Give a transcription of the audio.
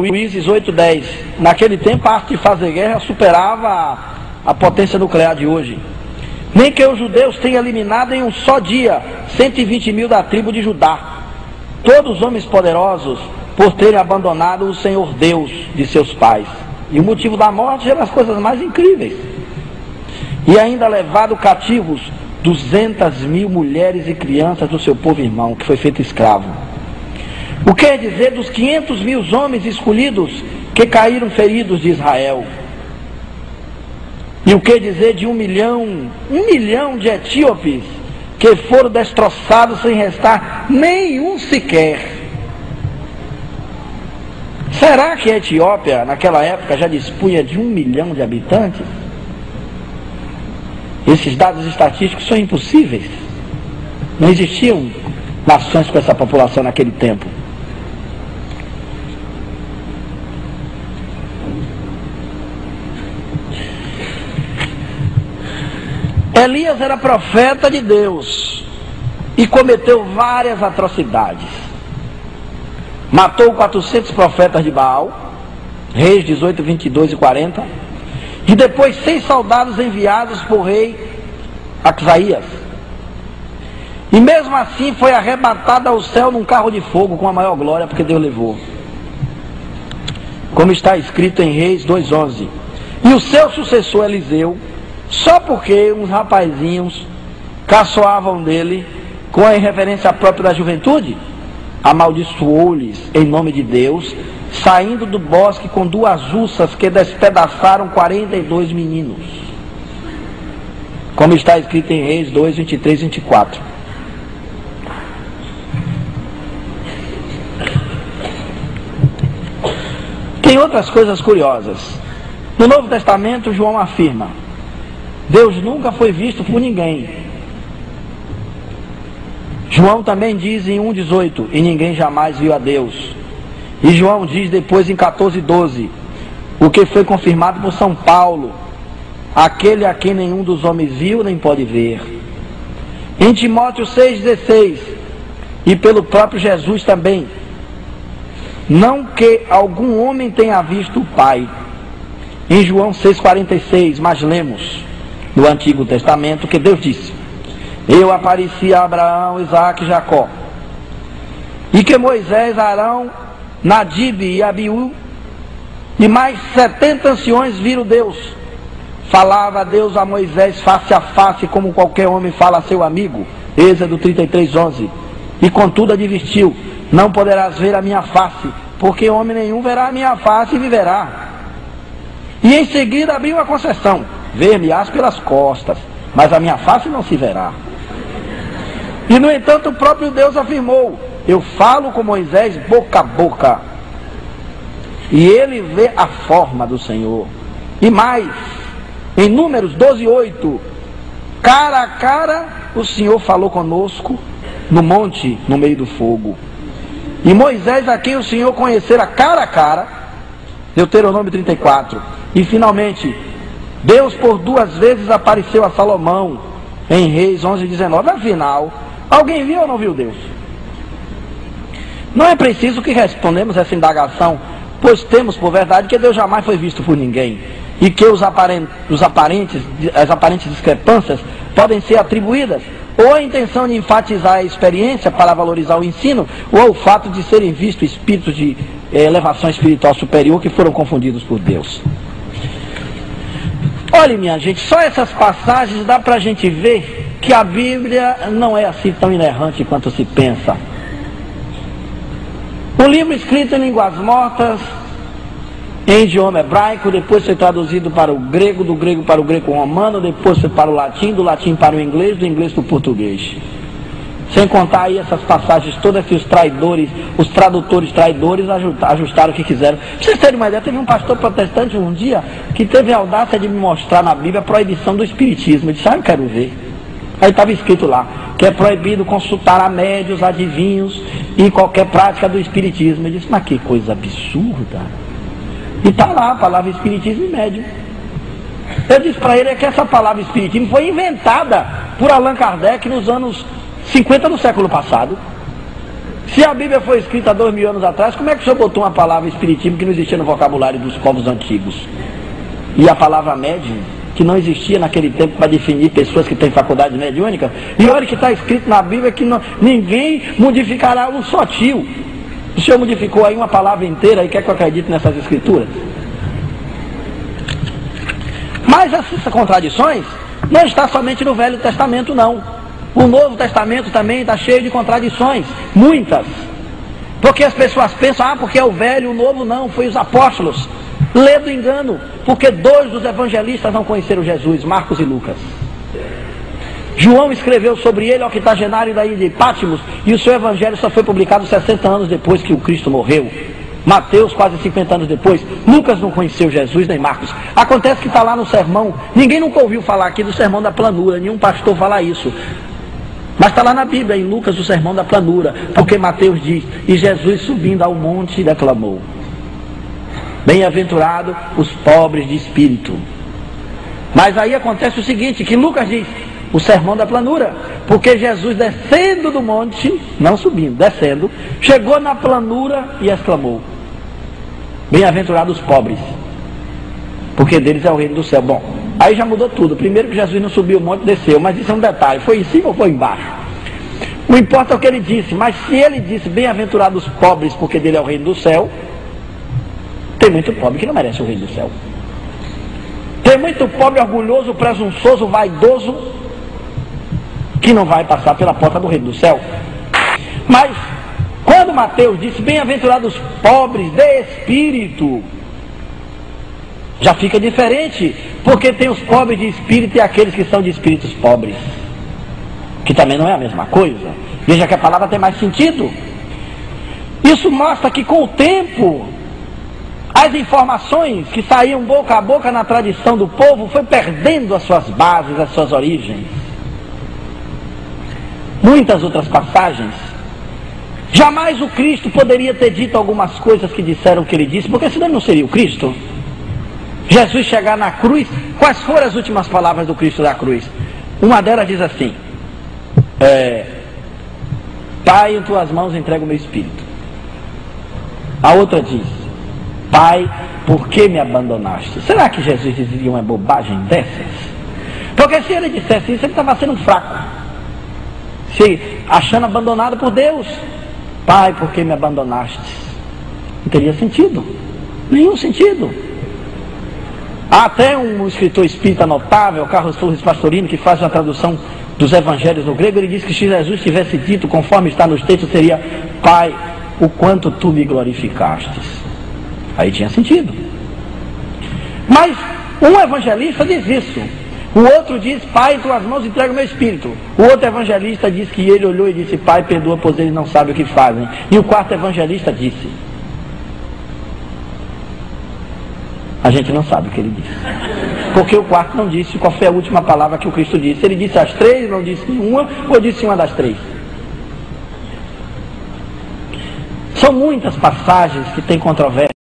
Juízes 8:10. Naquele tempo a arte de fazer guerra superava a potência nuclear de hoje. Nem que os judeus tenham eliminado em um só dia 120 mil da tribo de Judá, todos homens poderosos, por terem abandonado o Senhor Deus de seus pais. E o motivo da morte eram as coisas mais incríveis. E ainda levado cativos 200 mil mulheres e crianças do seu povo irmão, que foi feito escravo. O que quer dizer dos 500 mil homens escolhidos que caíram feridos de Israel? E o que dizer de 1 milhão de etíopes que foram destroçados sem restar nenhum sequer? Será que a Etiópia naquela época já dispunha de 1 milhão de habitantes? Esses dados estatísticos são impossíveis. Não existiam nações com essa população naquele tempo. Elias era profeta de Deus e cometeu várias atrocidades. Matou 400 profetas de Baal, Reis 18, 22 e 40, e depois 6 soldados enviados por rei Azaías. E mesmo assim foi arrebatado ao céu num carro de fogo com a maior glória, porque Deus levou. Como está escrito em Reis 2:11. E o seu sucessor Eliseu, só porque uns rapazinhos caçoavam dele com a irreverência própria da juventude, amaldiçoou-lhes em nome de Deus, saindo do bosque com 2 ursas que despedaçaram 42 meninos. Como está escrito em Reis 2, 23 e 24. Tem outras coisas curiosas. No Novo Testamento, João afirma: Deus nunca foi visto por ninguém. João também diz em 1,18: e ninguém jamais viu a Deus. E João diz depois em 14,12, o que foi confirmado por São Paulo: aquele a quem nenhum dos homens viu nem pode ver. Em Timóteo 6,16, e pelo próprio Jesus também: não que algum homem tenha visto o Pai. Em João 6,46, mas lemos no Antigo Testamento que Deus disse: eu apareci a Abraão, Isaque e Jacó. E que Moisés, Arão, Nadib e Abiú e mais 70 anciões viram Deus. Falava Deus a Moisés face a face, como qualquer homem fala a seu amigo. Êxodo 33:11. E contudo advertiu: não poderás ver a minha face, porque homem nenhum verá a minha face e viverá. E em seguida abriu a concessão: ver-me-ás pelas costas, mas a minha face não se verá. E no entanto o próprio Deus afirmou: eu falo com Moisés boca a boca, e ele vê a forma do Senhor. E mais, em Números 12:8, cara a cara o Senhor falou conosco no monte, no meio do fogo. E Moisés, a quem o Senhor conhecera cara a cara, Deuteronômio 34. E finalmente Deus por 2 vezes apareceu a Salomão em Reis 11:19. Afinal, alguém viu ou não viu Deus? Não é preciso que respondamos essa indagação, pois temos por verdade que Deus jamais foi visto por ninguém, e que as aparentes discrepâncias podem ser atribuídas ou à intenção de enfatizar a experiência para valorizar o ensino, ou ao fato de serem vistos espíritos de elevação espiritual superior que foram confundidos por Deus. Olha, minha gente, só essas passagens dá para a gente ver que a Bíblia não é assim tão inerrante quanto se pensa. Um livro escrito em línguas mortas, em idioma hebraico, depois foi traduzido para o grego, do grego para o greco-romano, depois foi para o latim, do latim para o inglês, do inglês para o português. Sem contar aí essas passagens todas que os tradutores traidores ajustaram o que quiseram. Pra vocês terem uma ideia, teve um pastor protestante um dia que teve a audácia de me mostrar na Bíblia a proibição do espiritismo. Eu disse: eu quero ver. Aí estava escrito lá que é proibido consultar a médios, adivinhos e qualquer prática do espiritismo. Eu disse: mas que coisa absurda. E está lá a palavra espiritismo e médium. Eu disse para ele que essa palavra espiritismo foi inventada por Allan Kardec nos anos 50 do século passado. Se a Bíblia foi escrita há 2000 anos atrás, como é que o senhor botou uma palavra espiritismo que não existia no vocabulário dos povos antigos? E a palavra médium, que não existia naquele tempo para definir pessoas que têm faculdade mediúnica? E olha que está escrito na Bíblia que ninguém modificará um só tio. O senhor modificou aí uma palavra inteira e quer que eu acredite nessas escrituras? Mas essas contradições não estão somente no Velho Testamento, não. O Novo Testamento também está cheio de contradições, muitas. Porque as pessoas pensam, porque é o Velho, o Novo não, foi os apóstolos. Lê do engano, porque 2 dos evangelistas não conheceram Jesus, Marcos e Lucas. João escreveu sobre ele, octogenário da ilha de Patmos, e o seu evangelho só foi publicado 60 anos depois que o Cristo morreu. Mateus, quase 50 anos depois. Lucas não conheceu Jesus, nem Marcos. Acontece que está lá no sermão, ninguém nunca ouviu falar aqui do sermão da planura, nenhum pastor fala isso. Mas está lá na Bíblia, em Lucas, o sermão da planura, porque Mateus diz, e Jesus subindo ao monte declamou: bem-aventurado os pobres de espírito. Mas aí acontece o seguinte, que Lucas diz, o sermão da planura, porque Jesus descendo do monte, não subindo, descendo, chegou na planura e exclamou: bem-aventurados os pobres, porque deles é o reino do céu. Bom, aí já mudou tudo. Primeiro que Jesus não subiu o monte, desceu, mas isso é um detalhe, foi em cima ou foi embaixo? Não importa o que ele disse, mas se ele disse bem-aventurados os pobres, porque dele é o reino do céu, tem muito pobre que não merece o reino do céu. Tem muito pobre orgulhoso, presunçoso, vaidoso, que não vai passar pela porta do reino do céu. Mas quando Mateus disse bem-aventurados os pobres de espírito, já fica diferente, porque tem os pobres de espírito e aqueles que são de espíritos pobres, que também não é a mesma coisa. Veja que a palavra tem mais sentido. Isso mostra que com o tempo as informações que saíam boca a boca na tradição do povo foi perdendo as suas bases, as suas origens. Muitas outras passagens, jamais o Cristo poderia ter dito algumas coisas que disseram que ele disse, porque senão ele não seria o Cristo. Jesus chegar na cruz, quais foram as últimas palavras do Cristo da cruz? Uma delas diz assim: Pai, em tuas mãos entrego o meu espírito. A outra diz: Pai, por que me abandonaste? Será que Jesus dizia uma bobagem dessas? Porque se ele dissesse isso, ele estava sendo fraco, se achando abandonado por Deus. Pai, por que me abandonaste? Não teria sentido, nenhum sentido. Há até um escritor espírita notável, Carlos Torres Pastorino, que faz uma tradução dos evangelhos no grego. Ele diz que se Jesus tivesse dito, conforme está nos textos, seria: Pai, o quanto tu me glorificastes. Aí tinha sentido. Mas um evangelista diz isso. O outro diz: Pai, em tuas mãos entrega o meu espírito. O outro evangelista diz que ele olhou e disse: Pai, perdoa, pois eles não sabem o que fazem. E o quarto evangelista disse: a gente não sabe o que ele disse, porque o quarto não disse qual foi a última palavra que o Cristo disse. Ele disse as três, não disse uma, ou disse uma das três. São muitas passagens que têm controvérsia.